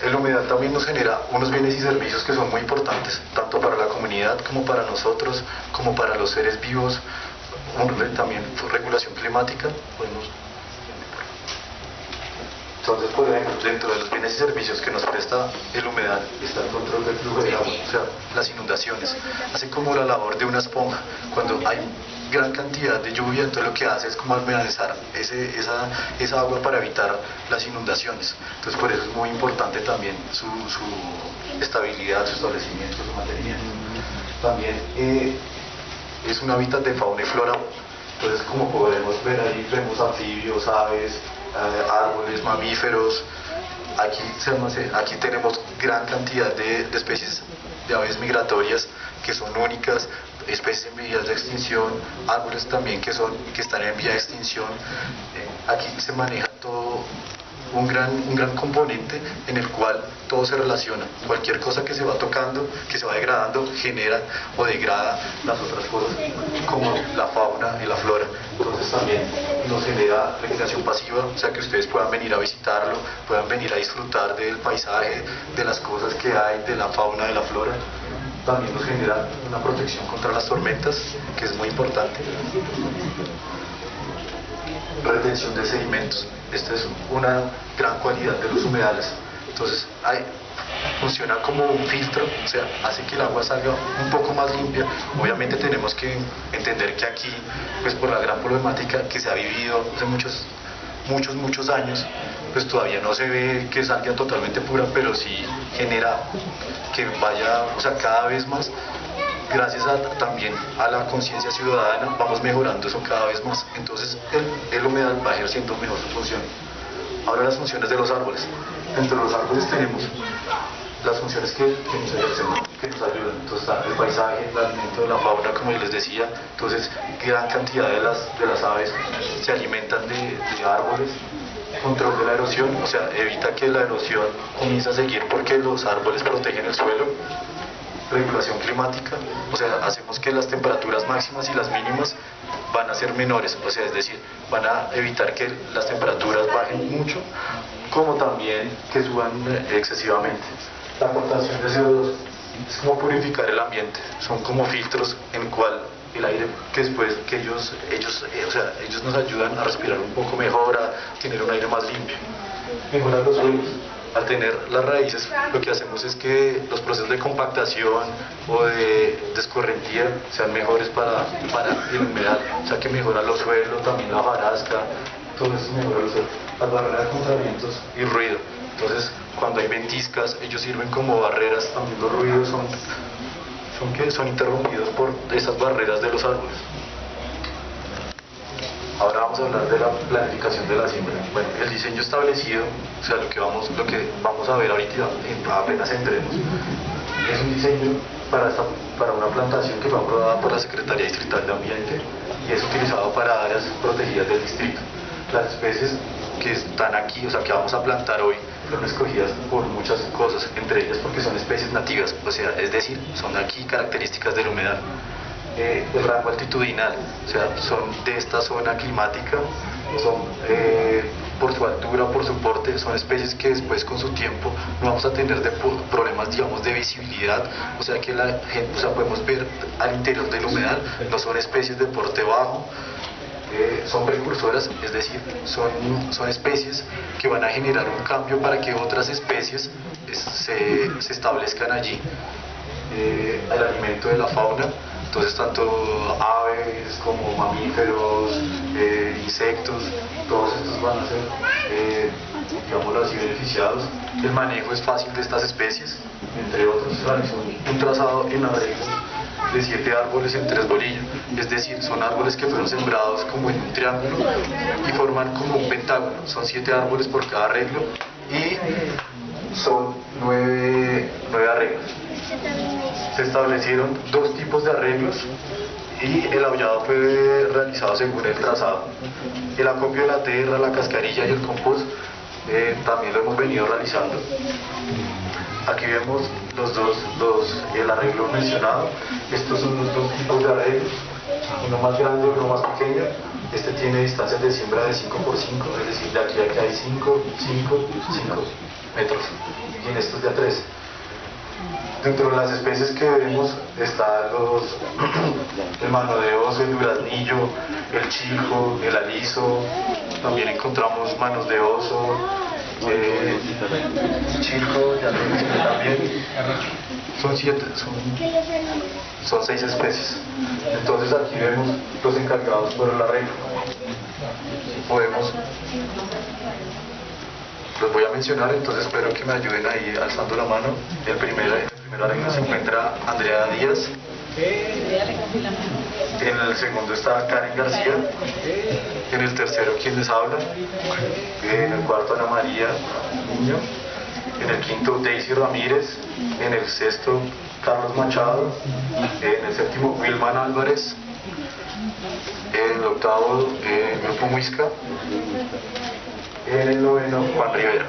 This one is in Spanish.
el humedal también nos genera unos bienes y servicios que son muy importantes, tanto para la comunidad como para nosotros, como para los seres vivos. También regulación climática. Entonces, por ejemplo, dentro de los bienes y servicios que nos presta el humedal está el control del flujo de agua, o sea, las inundaciones. Hace como la labor de una esponja. Cuando hay gran cantidad de lluvia, entonces lo que hace es como almacenar esa agua para evitar las inundaciones. Entonces, por eso es muy importante también su estabilidad, su establecimiento, su mantenimiento. También es un hábitat de fauna y flora. Entonces, como podemos ver ahí, vemos anfibios, aves, árboles, mamíferos. Aquí tenemos gran cantidad de especies de aves migratorias que son únicas, especies en vías de extinción, árboles también que están en vía de extinción. Aquí se maneja todo un gran componente en el cual todo se relaciona. Cualquier cosa que se va tocando, que se va degradando, genera o degrada las otras cosas, como la fauna y la flora. Entonces también nos genera recreación pasiva, o sea que ustedes puedan venir a visitarlo, puedan venir a disfrutar del paisaje, de las cosas que hay, de la fauna, de la flora. También nos genera una protección contra las tormentas, que es muy importante. Retención de sedimentos. Esta es una gran cualidad de los humedales. Entonces, funciona como un filtro, o sea, hace que el agua salga un poco más limpia. Obviamente tenemos que entender que aquí, pues por la gran problemática que se ha vivido hace muchos años, pues todavía no se ve que salga totalmente pura, pero sí genera que vaya, o sea, cada vez más. Gracias también a la conciencia ciudadana vamos mejorando eso cada vez más. Entonces el humedal va ejerciendo mejor su función. Ahora las funciones de los árboles. Entre los árboles tenemos las funciones que nos ejercen, que nos ayudan. Entonces está el paisaje, el alimento de la fauna, como les decía. Entonces gran cantidad de las aves se alimentan de árboles. Control de la erosión, o sea, evita que la erosión comience a seguir porque los árboles protegen el suelo. Regulación climática, o sea, hacemos que las temperaturas máximas y las mínimas van a ser menores, o sea, es decir, van a evitar que las temperaturas bajen mucho, como también que suban excesivamente. La aportación de CO2 es como purificar el ambiente, son como filtros en el cual el aire que después que ellos nos ayudan a respirar un poco mejor, a tener un aire más limpio. Mejorar los suelos. Al tener las raíces, lo que hacemos es que los procesos de compactación o de escorrentía sean mejores para el humedal, o sea que mejora los suelos, también la hojarasca, todo eso mejora los suelos, las barreras contra vientos y ruido. Entonces, cuando hay ventiscas, ellos sirven como barreras, también los ruidos son interrumpidos por esas barreras de los árboles. Ahora vamos a hablar de la planificación de la siembra. Bueno, el diseño establecido, o sea, lo que vamos a ver ahorita, apenas entremos, es un diseño para una plantación que fue aprobada por la Secretaría Distrital de Ambiente y es utilizado para áreas protegidas del distrito. Las especies que están aquí, o sea, que vamos a plantar hoy, fueron escogidas por muchas cosas, entre ellas porque son especies nativas, o sea, es decir, son aquí características del humedal. El rango altitudinal, o sea, son de esta zona climática, son por su altura, por su porte, son especies que después con su tiempo no vamos a tener problemas, digamos, de visibilidad, o sea que la gente, o sea, podemos ver al interior del humedal, no son especies de porte bajo, son precursoras, es decir, son especies que van a generar un cambio para que otras especies se establezcan allí. El alimento de la fauna, entonces tanto aves como mamíferos, insectos, todos estos van a ser, digámoslo así, beneficiados. El manejo es fácil de estas especies, entre otros, son un trazado en arreglo de 7 árboles en 3 bolillos, es decir, son árboles que fueron sembrados como en un triángulo y forman como un pentágono, son 7 árboles por cada arreglo y son 9 arreglos. Se establecieron 2 tipos de arreglos y el aullado fue realizado según el trazado. El acopio de la tierra, la cascarilla y el compost también lo hemos venido realizando. Aquí vemos el arreglo mencionado. Estos son los 2 tipos de arreglos, uno más grande y uno más pequeño. Este tiene distancias de siembra de 5 por 5, es decir, de aquí a aquí hay 5, 5, 5. metros, y en estos de a 3. Dentro de las especies que vemos están el mano de oso, el duraznillo, el chilco, el aliso. También encontramos manos de oso, chilco, ya lo mencioné también. Son 6 especies. Entonces aquí vemos los encargados por el arreglo. Los voy a mencionar, entonces espero que me ayuden ahí alzando la mano. En el primer arreglo se encuentra Andrea Díaz. En el segundo está Karen García. En el tercero, ¿quién les habla? En el cuarto, Ana María Niño. En el quinto, Daisy Ramírez. En el sexto, Carlos Machado. En el séptimo, Wilman Álvarez. En el octavo, Grupo Muisca. En el noveno, Juan Rivera.